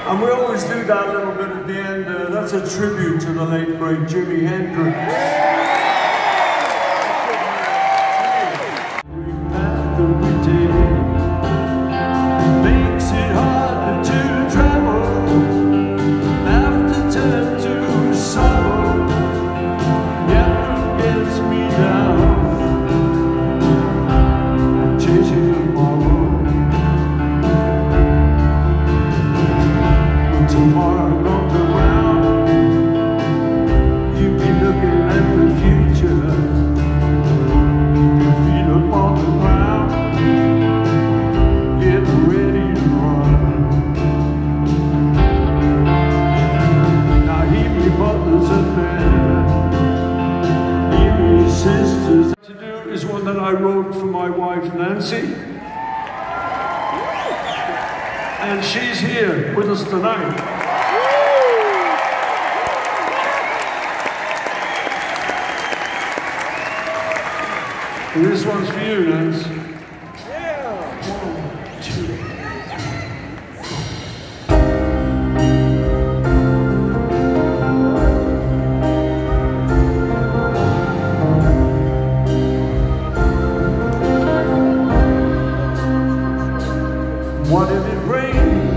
And we always do that little bit at the end. That's a tribute to the late, great Jimi Hendrix. Makes it harder to travel. After turn to sorrow, never gets me down. Chasing tomorrow. When tomorrow comes around, you be looking at the future. Your feet up on the ground. Get ready to run. Now hear me, brothers and men. Hear me, sisters. To do is one that I wrote for my wife Nancy, and she's here with us tonight. And this one's for you, Nance. What if it rained?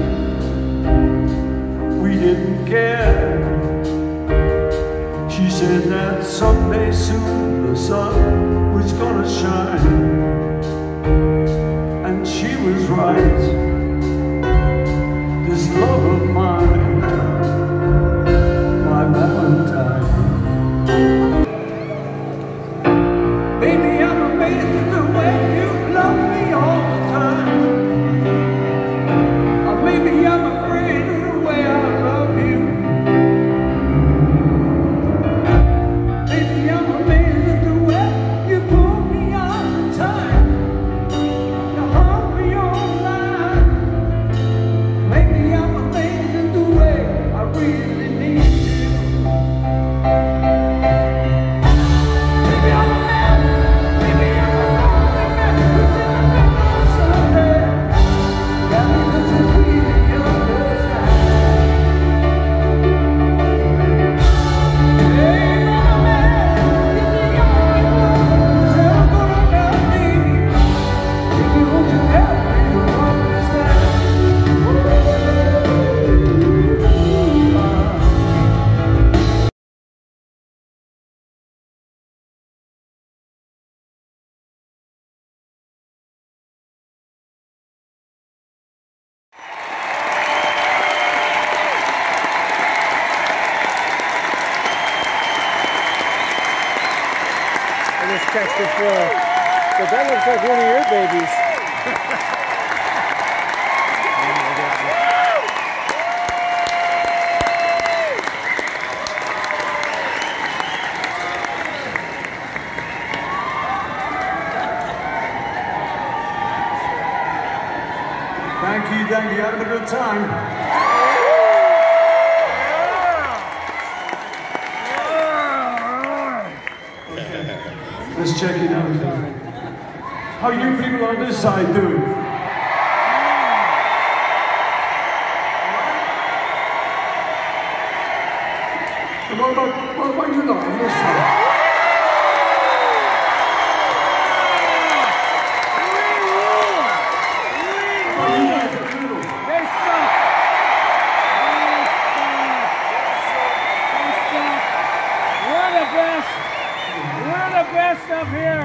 We didn't care. She said that someday soon the sun was gonna shine. And she was right. This love of mine, my Valentine. Baby, I'm amazed at the way you love me all the time. Maybe I'm afraid of the way I love you. Maybe I'm amazed at the way you pull me all the time. You hold me all night. Maybe I'm amazed at the way I really need you. Maybe I'm a man, maybe I'm a just checked it through. So that looks like one of your babies. Thank you, having a good time. Let's check it out. How you people on this side doing? And what about you lot on this side? Best up here.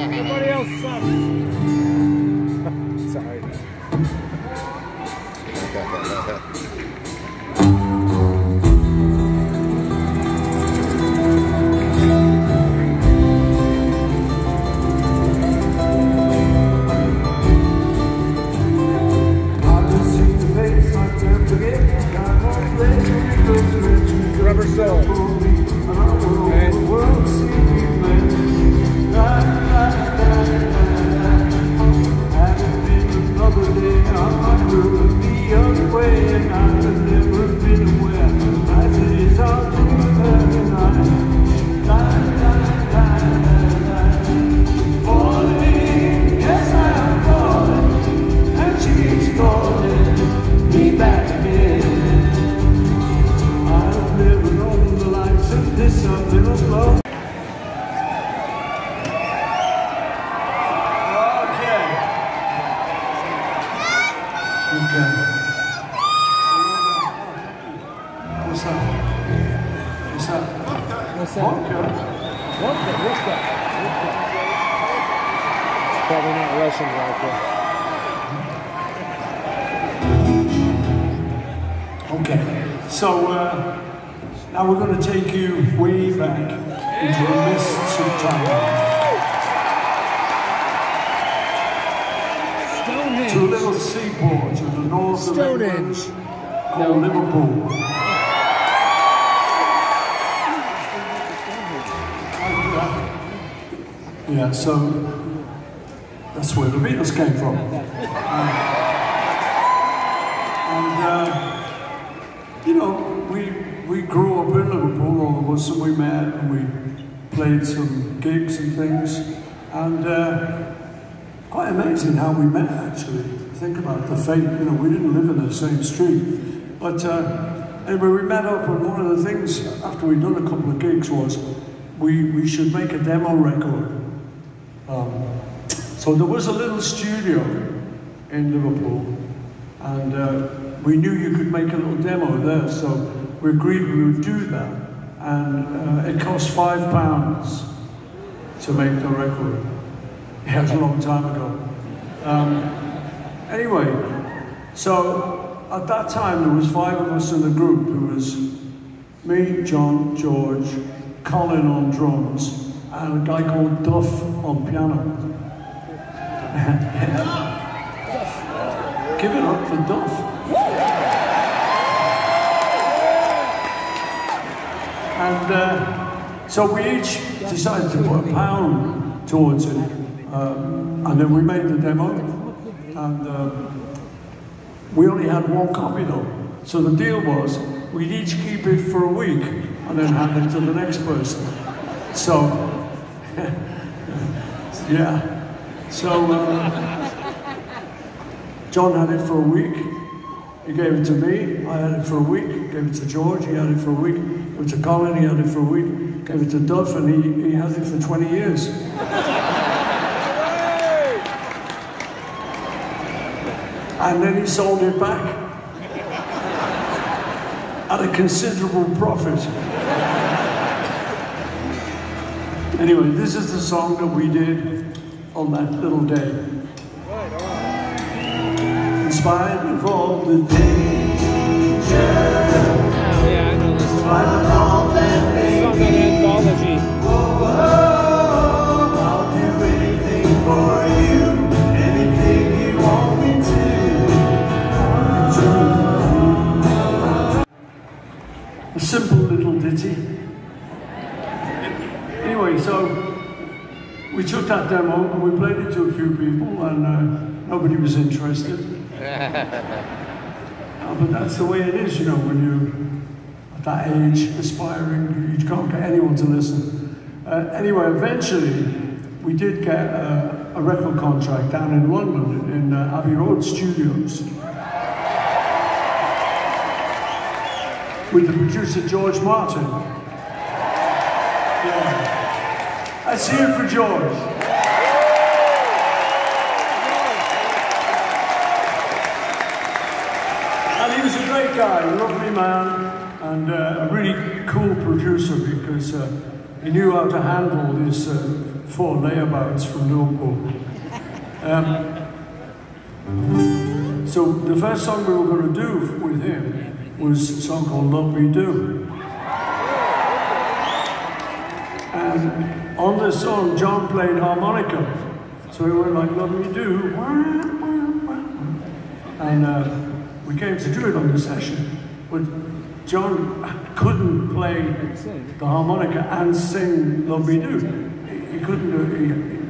Everybody else sucks. Sorry. Rubber soul. What's that? Vodka? Probably not Russian vodka. Okay, so now we're going to take you way back into the mists of time. To a little seaport in the north of England called Liverpool. Yeah, so that's where the Beatles came from. You know, we grew up in Liverpool, all of us, and we met and we played some gigs and things. And quite amazing how we met, actually. Think about the fate, you know, we didn't live in the same street. But anyway, we met up, and one of the things after we'd done a couple of gigs was we should make a demo record. So there was a little studio in Liverpool, and we knew you could make a little demo there, so we agreed we would do that. And it cost £5 to make the record. Yeah, it was a long time ago. Anyway, so at that time there was 5 of us in the group. There was me, John, George, Colin on drums, and a guy called Duff on piano. Give it up for Duff. And so we each decided to put £1 towards it. And then we made the demo. And we only had 1 copy though. So the deal was, we'd each keep it for a week and then hand it to the next person. So, yeah. So, John had it for a week. He gave it to me. I had it for a week. Gave it to George. He had it for a week. Gave it to Colin. He had it for a week. Gave it to Duff, and he has it for 20 years. And then he sold it back at a considerable profit. Anyway, this is the song that we did on that little day. In spite of all the danger, yeah, I know this one. It's on that anthology. we took that demo and we played it to a few people, and nobody was interested. But that's the way it is, you know, when you're at that age, aspiring, you can't get anyone to listen. Anyway, eventually, we did get a record contract down in London, in Abbey Road Studios, with the producer George Martin. Yeah. Let's hear it for George. And he was a great guy, a lovely man, and a really cool producer, because he knew how to handle his 4 layabouts from Liverpool. So the first song we were going to do with him was a song called Love Me Do. And on this song, John played harmonica. So we were like, love me do. And we came to do it on the session. But John couldn't play the harmonica and sing Love Me Do. He couldn't do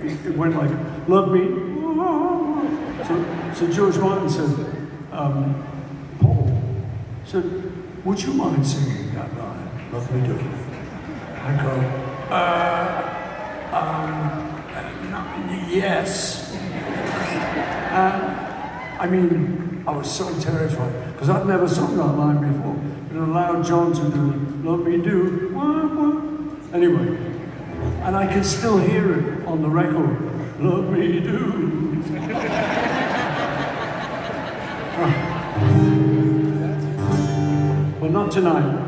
it. It went like, love me. So George Martin said, Paul said, would you mind singing that line, Love Me Do? I go, yes. I mean, I was so terrified, because I'd never sung that line before. It allowed John to do Love Me Do. Anyway, and I can still hear it on the record. Love me do. Well, not tonight.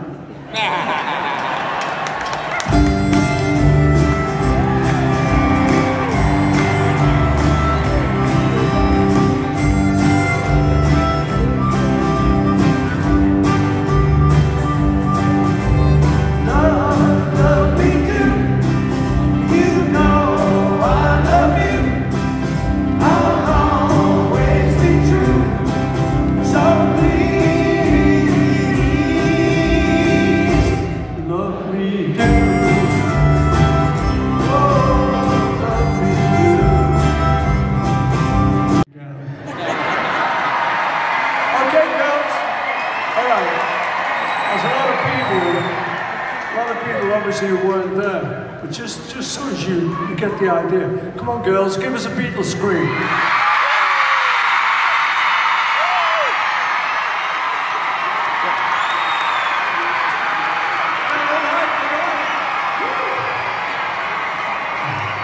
Obviously you weren't there, but just so as you get the idea. Come on, girls, give us a Beatles scream.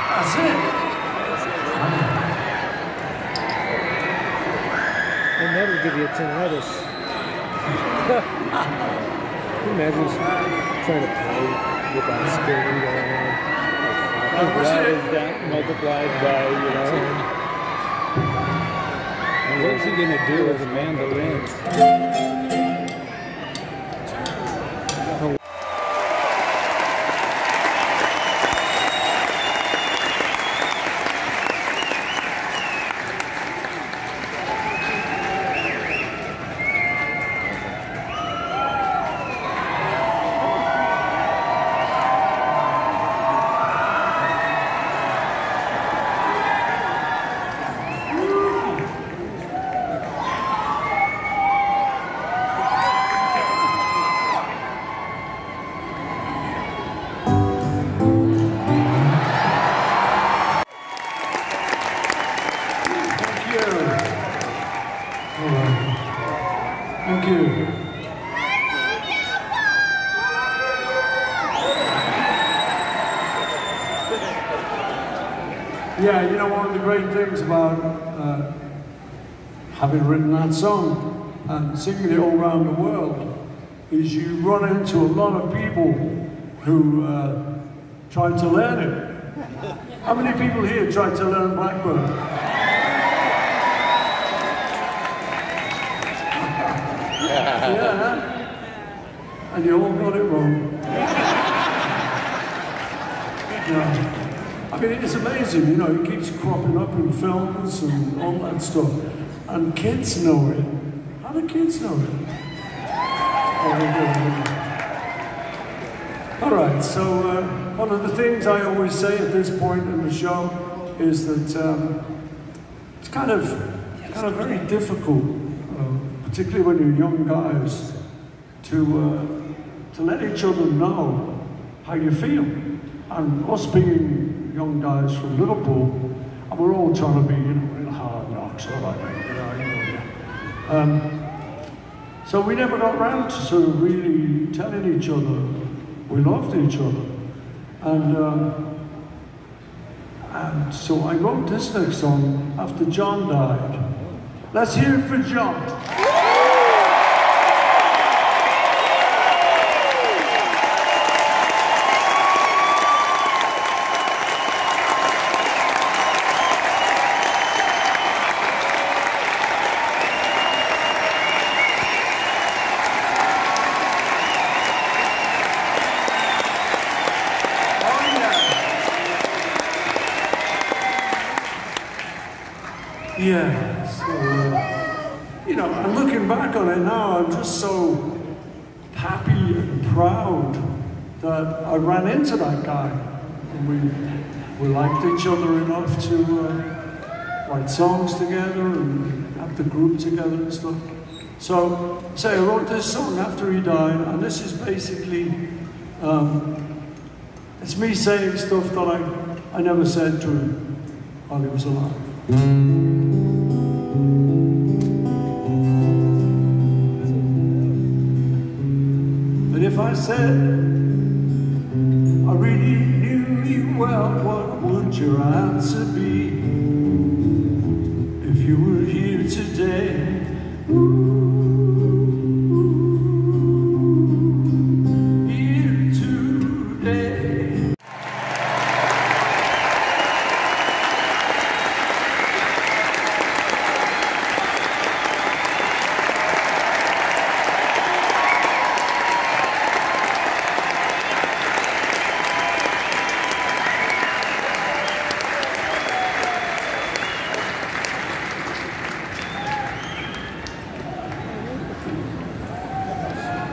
That's it. They'll never give you a tinnitus. Imagine trying to play without screaming going on. That is that multiplied by, you know. And what's he gonna do with a mandolin? Thank you. Yeah, you know, one of the great things about having written that song and singing it all around the world is you run into a lot of people who try to learn it. How many people here tried to learn Blackbird? Yeah, and you all got it wrong. Yeah. I mean, it's amazing, you know, it keeps cropping up in films and all that stuff. And kids know it. How do kids know it? Oh, they do. All right, so one of the things I always say at this point in the show is that it's kind of very difficult, particularly when you're young guys, to let each other know how you feel. And us being young guys from Liverpool, and we're all trying to be, you know, real hard knocks, all like that, so we never got round to sort of really telling each other we loved each other. And so I wrote this next song after John died. Let's hear it for John. Yeah, so, you know, and looking back on it now, I'm just so happy and proud that I ran into that guy. And we liked each other enough to write songs together and have the group together and stuff. So, say I wrote this song after he died, and this is basically, it's me saying stuff that I never said to him while he was alive. But if I said I really knew you well, what would your answer be? If you were here today, here today.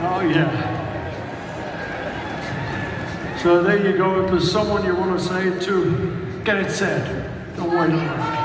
Oh yeah. So there you go. If there's someone you want to say it to, get it said. Don't wait around.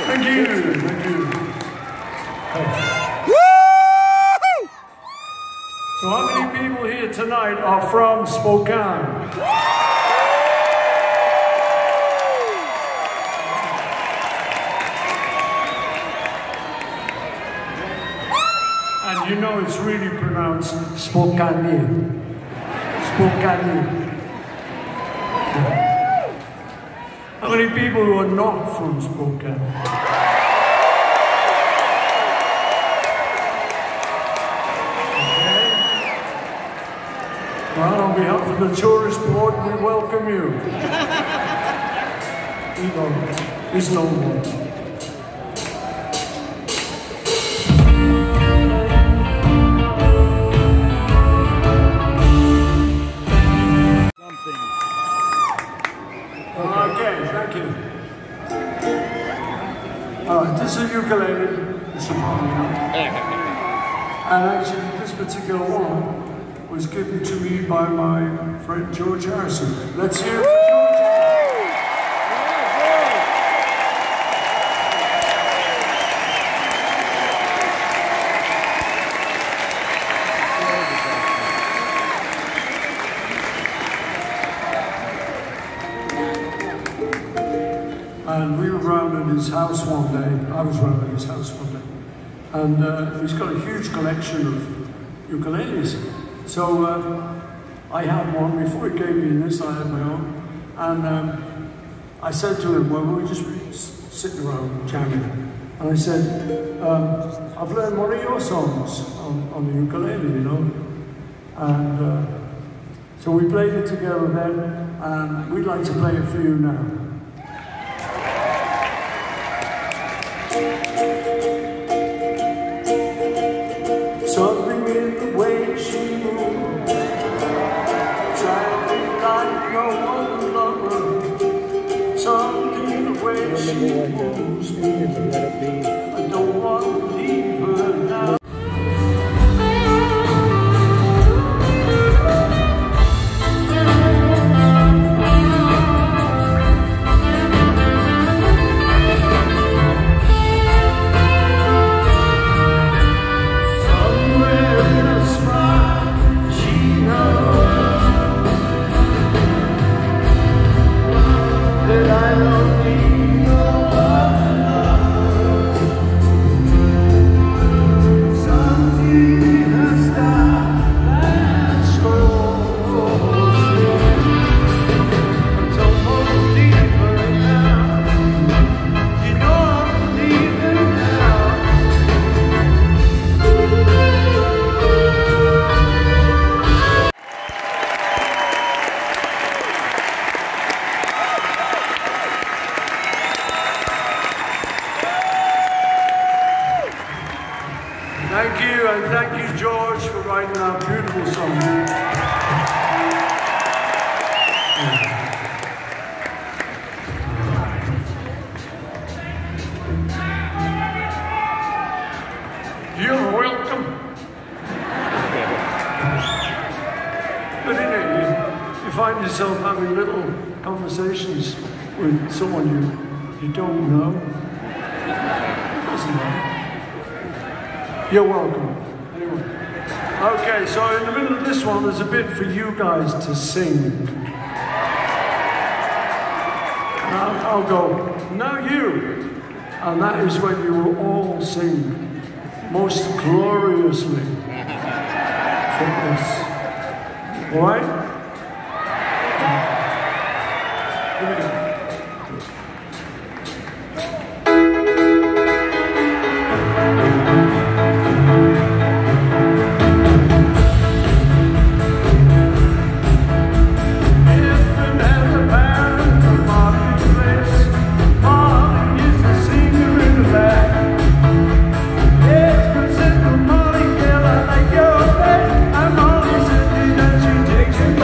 Thank you. Thank you. Woo! So how many people here tonight are from Spokane? And you know it's really pronounced Spokane. Spokane. How many people who are not from Spokane? Okay. Well, on behalf of the tourist board, we welcome you. He's no more. Okay, thank you. This is a ukulele, it's a harmonica. And actually, this particular one was given to me by my friend George Harrison. Let's hear it for George. and we were round at his house one day. I was round at his house one day, and he's got a huge collection of ukuleles. So I had one before he gave me this. I had my own, and I said to him, "Well, we were just sitting around jamming," and I said, "I've learned one of your songs on the ukulele, you know," and so we played it together then, and we'd like to play it for you now. Something in the way she moved, trying to be like no one lover. Something in the way she moves me, I don't want to leave her now. Thank you, and thank you, George, for writing that beautiful song. You're welcome. But in it, you find yourself having little conversations with someone you don't know. It doesn't matter. You're welcome. Anyway. Okay, so in the middle of this one, there's a bit for you guys to sing. I'll go, now you. And that is when you will all sing most gloriously for us. All right? Here we go. Take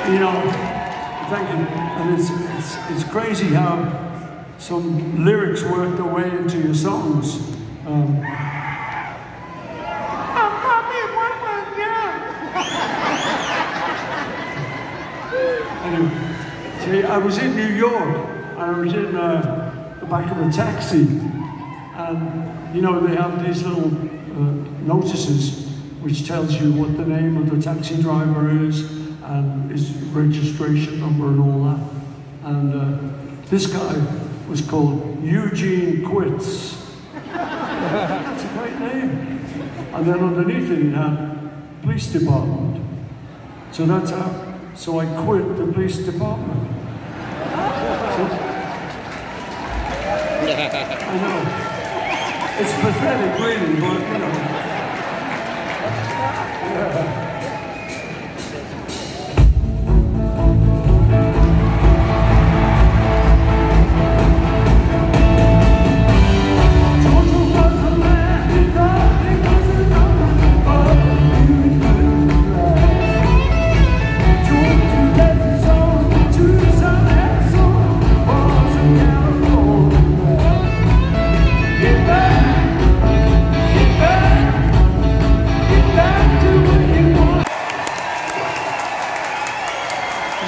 You know, thank you. And it's crazy how some lyrics work their way into your songs. Anyway, see, I was in New York, and I was in the back of a taxi, and you know, they have these little notices which tells you what the name of the taxi driver is and his registration number and all that. And this guy was called Eugene Quits. That's a great name. And then underneath it had police department. So that's how. So I quit the police department. I know. It's pathetic, really, but you know.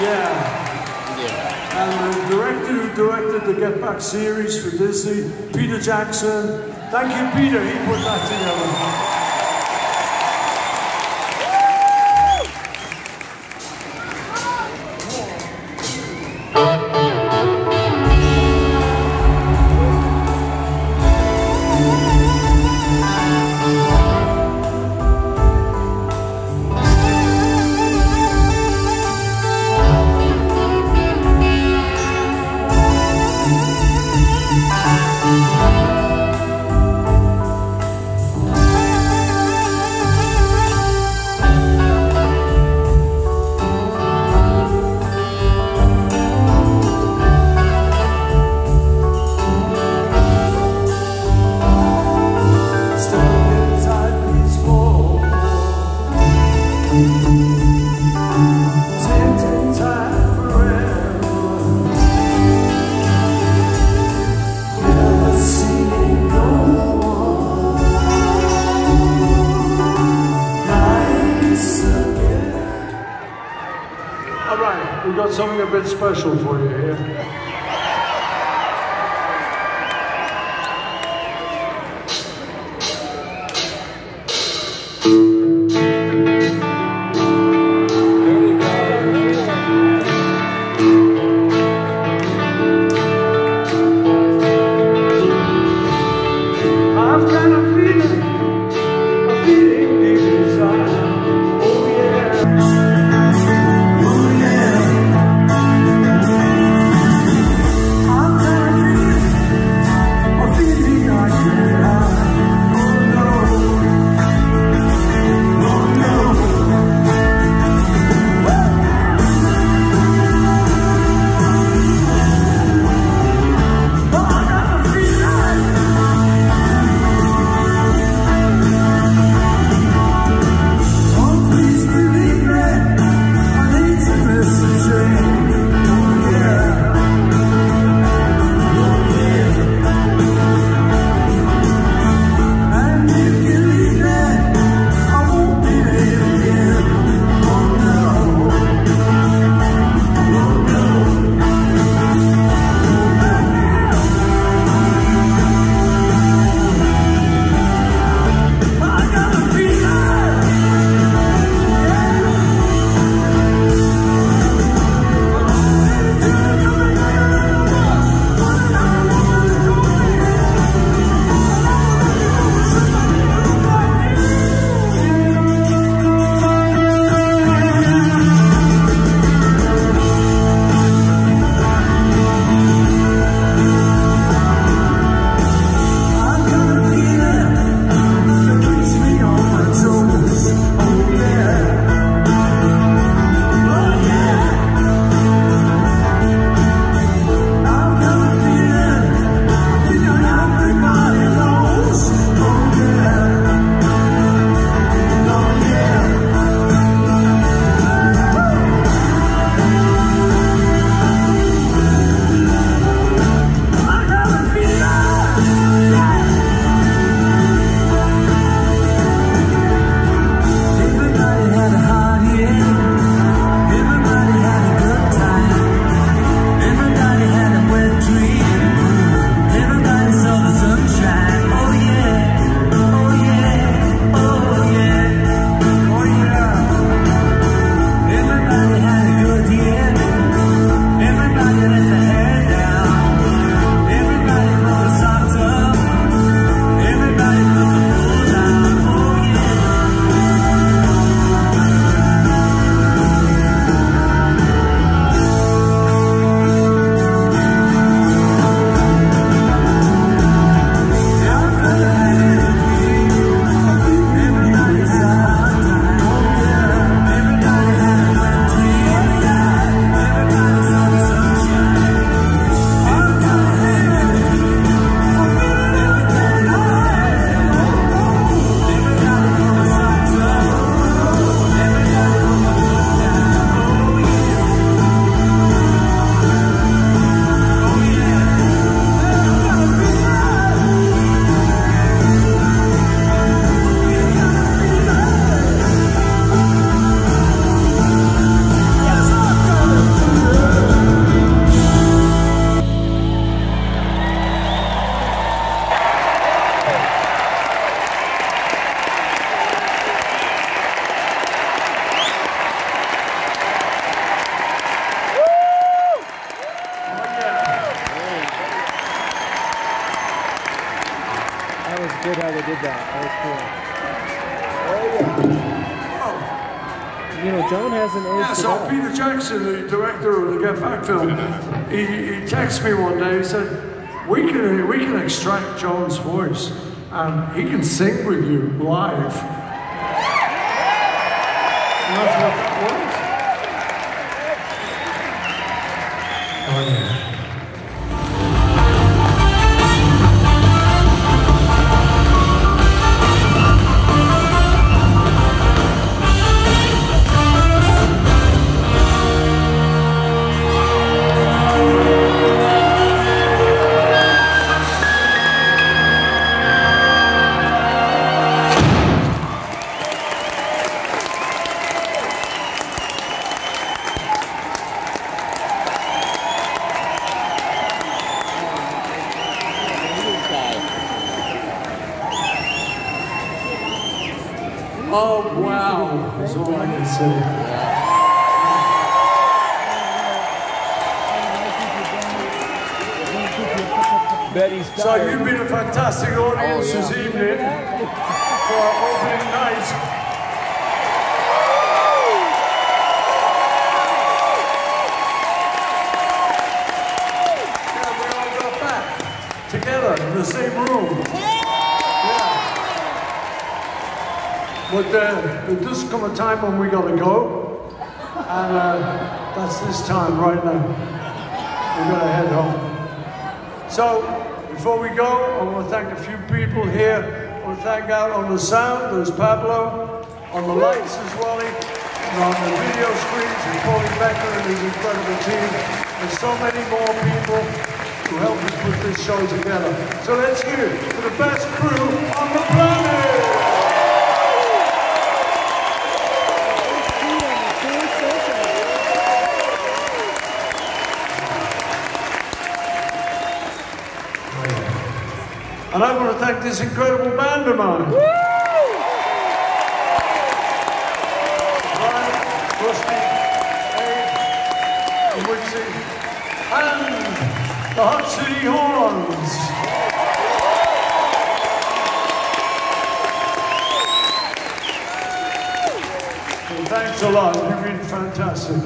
Yeah. The Get Back series for Disney, Peter Jackson. Thank you, Peter. He put that together. Something a bit special for you here. that. That was cool. Oh, yeah. You know, John has an age Yeah, to so that. Peter Jackson, the director of the Get Back film, he texted me one day, he said, we can extract John's voice and he can sing with you live. And that's what that was. Oh, yeah. Oh, wow, that's all I can say. Betty's So you've been a fantastic audience this evening for our opening night. Yeah, we all got back together in the same room. But there does come a time when we gotta go, and that's this time right now. We're gonna head home. So, before we go, I want to thank a few people here. I want to thank out on the sound, there's Pablo, on the lights as well, and on the video screens, and Paulie Becker and his incredible team. There's so many more people who helped us put this show together. So let's give it to the best crew on the planet! And I want to thank this incredible band of mine. Brian, Rusty, Abe, and Wixie, and the Hot City Horns. And thanks a lot, you've been fantastic.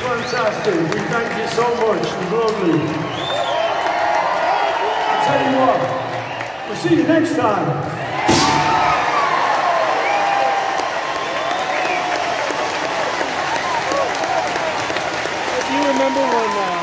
Fantastic. We thank you so much. It was lovely. I'll tell you what, we'll see you next time. You remember when